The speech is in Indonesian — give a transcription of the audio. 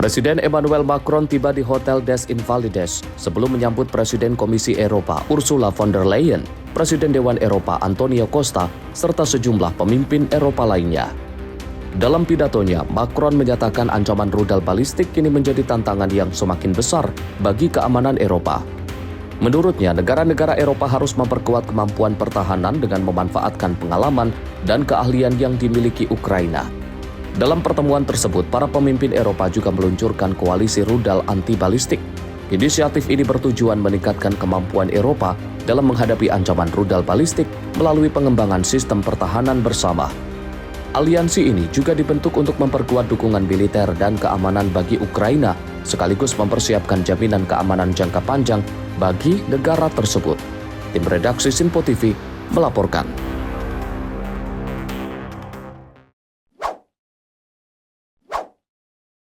Presiden Emmanuel Macron tiba di Hotel des Invalides sebelum menyambut Presiden Komisi Eropa Ursula von der Leyen, Presiden Dewan Eropa Antonio Costa, serta sejumlah pemimpin Eropa lainnya. Dalam pidatonya, Macron menyatakan ancaman rudal balistik kini menjadi tantangan yang semakin besar bagi keamanan Eropa. Menurutnya, negara-negara Eropa harus memperkuat kemampuan pertahanan dengan memanfaatkan pengalaman dan keahlian yang dimiliki Ukraina. Dalam pertemuan tersebut, para pemimpin Eropa juga meluncurkan koalisi rudal anti-balistik. Inisiatif ini bertujuan meningkatkan kemampuan Eropa dalam menghadapi ancaman rudal balistik melalui pengembangan sistem pertahanan bersama. Aliansi ini juga dibentuk untuk memperkuat dukungan militer dan keamanan bagi Ukraina, sekaligus mempersiapkan jaminan keamanan jangka panjang bagi negara tersebut. Tim redaksi Sinpo TV melaporkan.